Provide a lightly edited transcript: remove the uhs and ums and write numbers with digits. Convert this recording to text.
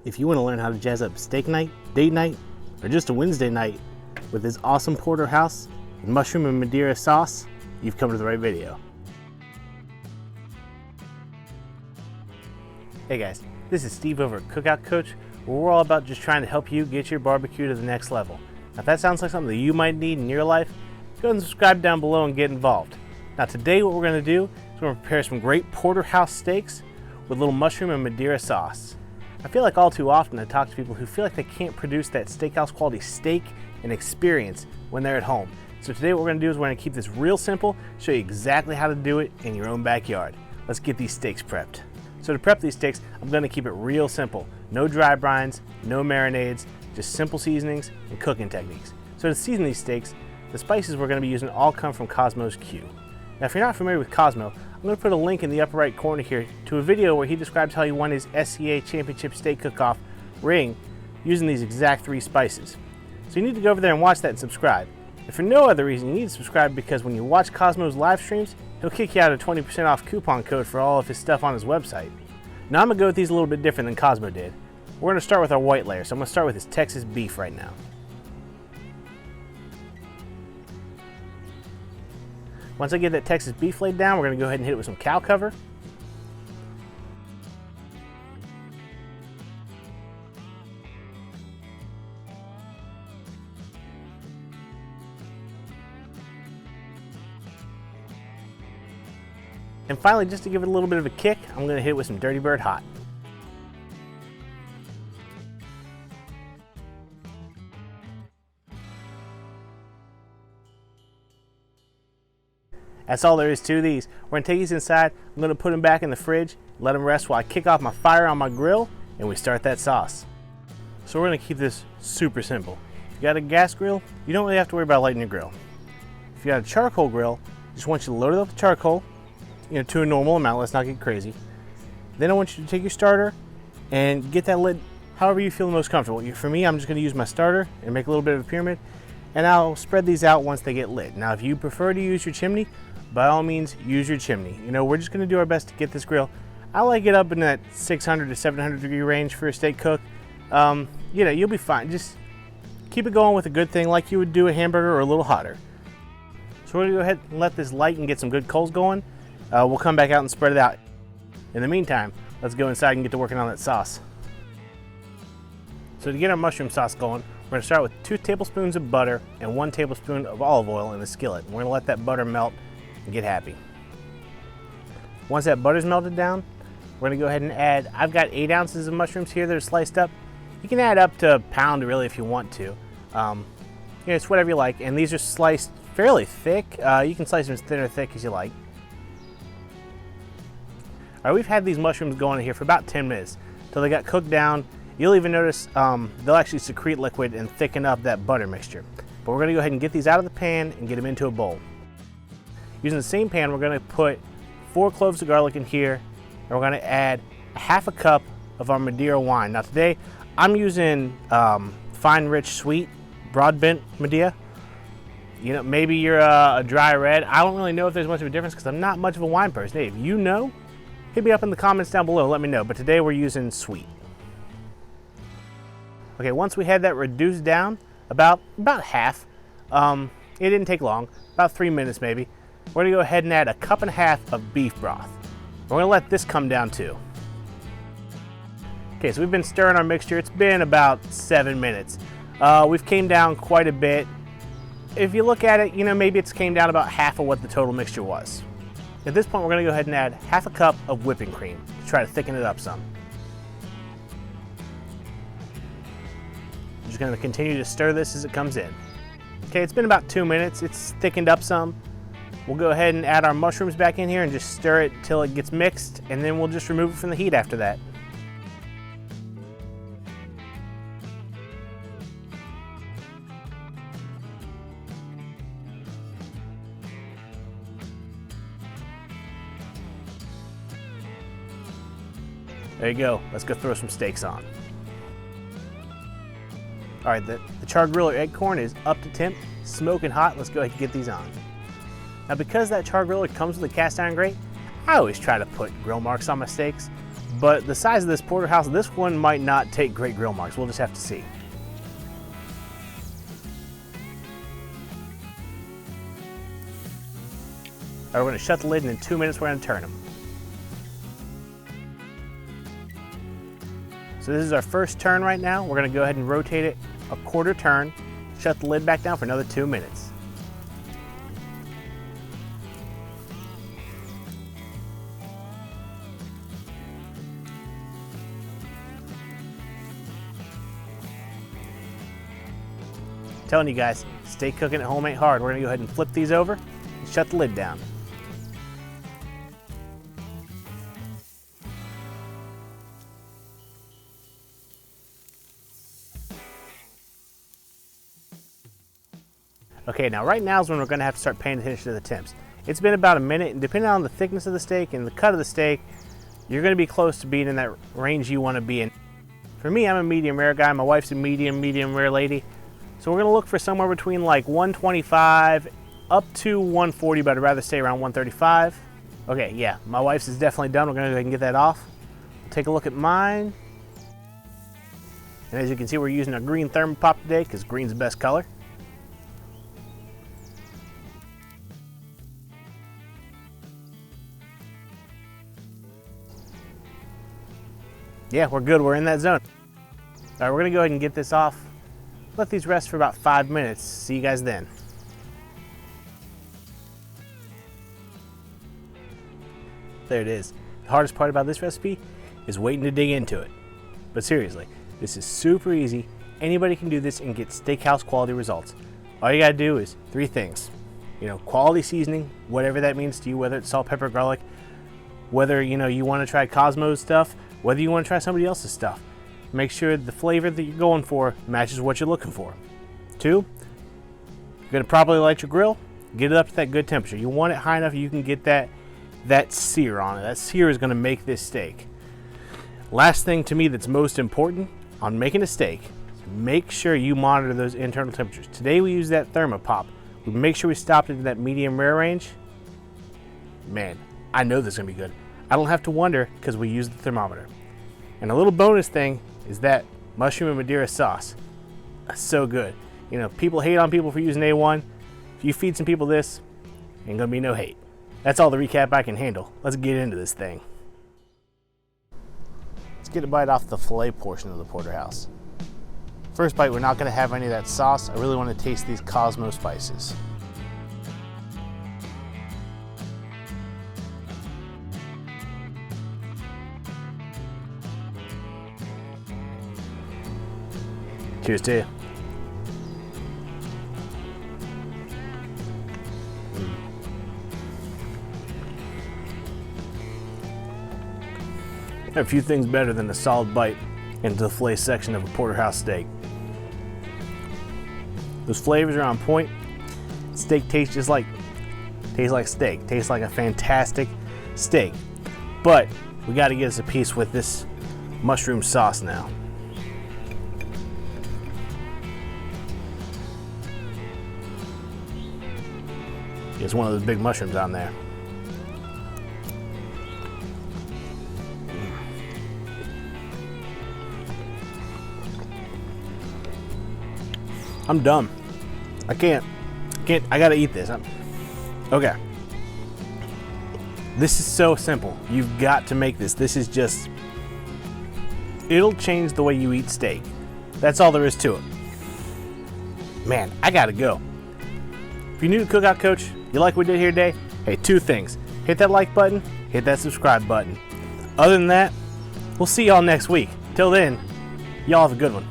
If you want to learn how to jazz up steak night, date night, or just a Wednesday night with this awesome Porterhouse and mushroom and Madeira sauce, you've come to the right video. Hey guys, this is Steve over at Cookout Coach, where we're all about just trying to help you get your barbecue to the next level. Now if that sounds like something that you might need in your life, go ahead and subscribe down below and get involved. Now today what we're going to do is we're going to prepare some great Porterhouse steaks with a little mushroom and Madeira sauce. I feel like all too often I talk to people who feel like they can't produce that steakhouse quality steak and experience when they're at home. So today what we're going to do is we're going to keep this real simple, show you exactly how to do it in your own backyard. Let's get these steaks prepped. So to prep these steaks, I'm going to keep it real simple. No dry brines, no marinades, just simple seasonings and cooking techniques. So to season these steaks, the spices we're going to be using all come from KosmosQ. Now if you're not familiar with Cosmo, I'm going to put a link in the upper right corner here to a video where he describes how he won his SCA Championship Steak Cook-Off ring using these exact 3 spices. So you need to go over there and watch that and subscribe. And for no other reason, you need to subscribe because when you watch Cosmo's live streams, he'll kick you out a 20% off coupon code for all of his stuff on his website. Now I'm going to go with these a little bit different than Cosmo did. We're going to start with our white layer, so I'm going to start with his Texas beef right now. Once I get that Texas beef laid down, we're going to go ahead and hit it with some cow cover. And finally, just to give it a little bit of a kick, I'm going to hit it with some Dirty Bird Hot. That's all there is to these. We're going to take these inside, I'm going to put them back in the fridge, let them rest while I kick off my fire on my grill, and we start that sauce. So we're going to keep this super simple. If you got a gas grill, you don't really have to worry about lighting your grill. If you got a charcoal grill, I just want you to load it up with charcoal, to a normal amount, let's not get crazy. Then I want you to take your starter and get that lit however you feel the most comfortable. For me, I'm just going to use my starter and make a little bit of a pyramid, and I'll spread these out once they get lit. Now if you prefer to use your chimney, by all means use your chimney. We're just going to do our best to get this grill. I like it up in that 600 to 700 degree range for a steak cook. You'll be fine. Just keep it going with a good thing like you would do a hamburger or a little hotter. So we're going to go ahead and let this light and get some good coals going. We'll come back out and spread it out. In the meantime, let's go inside and get to working on that sauce. So to get our mushroom sauce going, we're going to start with 2 tablespoons of butter and 1 tablespoon of olive oil in the skillet. We're going to let that butter melt and get happy. Once that butter's melted down, we're going to go ahead and add, I've got 8 ounces of mushrooms here that are sliced up. You can add up to a pound really if you want to. It's whatever you like, and these are sliced fairly thick. You can slice them as thin or thick as you like. All right, we've had these mushrooms going in here for about 10 minutes till they got cooked down. You'll even notice they'll actually secrete liquid and thicken up that butter mixture. But we're going to go ahead and get these out of the pan and get them into a bowl. Using the same pan, we're going to put 4 cloves of garlic in here, and we're going to add a half a cup of our Madeira wine. Now today, I'm using fine, rich, sweet, broad-bent Madeira. Maybe you're a dry red. I don't really know if there's much of a difference because I'm not much of a wine person. Hey, if you know, hit me up in the comments down below, let me know. But today we're using sweet. Okay, once we had that reduced down, about half, it didn't take long, about 3 minutes maybe. We're gonna go ahead and add a 1.5 cups of beef broth. We're gonna let this come down too. Okay, so we've been stirring our mixture. It's been about 7 minutes. We've came down quite a bit. If you look at it, maybe it's came down about half of what the total mixture was. At this point, we're gonna go ahead and add 1/2 cup of whipping cream to try to thicken it up some. I'm just gonna continue to stir this as it comes in. Okay, it's been about 2 minutes. It's thickened up some. We'll go ahead and add our mushrooms back in here and just stir it till it gets mixed, and then we'll just remove it from the heat after that. There you go. Let's go throw some steaks on. All right, the char grill or Acorn is up to temp, smoking hot. Let's go ahead and get these on. Now because that char griller comes with a cast iron grate, I always try to put grill marks on my steaks, but the size of this porterhouse, this one might not take great grill marks. We'll just have to see. All right, we're gonna shut the lid, and in 2 minutes we're gonna turn them. So this is our first turn right now. We're gonna go ahead and rotate it a quarter turn, shut the lid back down for another 2 minutes. Telling you guys, stay cooking at home ain't hard. We're gonna go ahead and flip these over and shut the lid down. Okay, now right now is when we're gonna have to start paying attention to the temps. It's been about a minute, and depending on the thickness of the steak and the cut of the steak, you're gonna be close to being in that range you wanna be in. For me, I'm a medium rare guy. My wife's a medium rare lady. So we're gonna look for somewhere between like 125 up to 140, but I'd rather stay around 135. Okay, yeah, my wife's is definitely done. We're gonna go ahead and get that off. Take a look at mine. And as you can see, we're using a green thermopop today because green's the best color. Yeah, we're good, we're in that zone. All right, we're gonna go ahead and get this off. Let these rest for about 5 minutes. See you guys then. There it is. The hardest part about this recipe is waiting to dig into it. But seriously, this is super easy. Anybody can do this and get steakhouse quality results. All you gotta do is 3 things. Quality seasoning, whatever that means to you, whether it's salt, pepper, garlic, whether you wanna try Kosmos stuff, whether you wanna try somebody else's stuff. Make sure the flavor that you're going for matches what you're looking for. 2, you're gonna properly light your grill, get it up to that good temperature. You want it high enough you can get that sear on it. That sear is gonna make this steak. Last thing to me that's most important on making a steak, make sure you monitor those internal temperatures. Today we use that thermopop. We make sure we stopped it in that medium rare range. Man, I know this is gonna be good. I don't have to wonder because we use the thermometer. And a little bonus thing is that mushroom and Madeira sauce. That's so good. People hate on people for using A1. If you feed some people this, ain't gonna be no hate. That's all the recap I can handle. Let's get into this thing. Let's get a bite off the filet portion of the porterhouse. First bite, we're not gonna have any of that sauce. I really wanna taste these Cosmos spices. Cheers to you. A few things better than a solid bite into the fillet section of a porterhouse steak. Those flavors are on point. Steak tastes like steak. Tastes like a fantastic steak. But we got to get us a piece with this mushroom sauce now. It's one of those big mushrooms on there. I'm done. I can't, I gotta eat this. Okay. This is so simple. You've got to make this. This is just, it'll change the way you eat steak. That's all there is to it. Man, I gotta go. If you're new to Cookout Coach, you like what we did here today? Hey, 2 things. Hit that like button, hit that subscribe button. Other than that, we'll see y'all next week. Till then, y'all have a good one.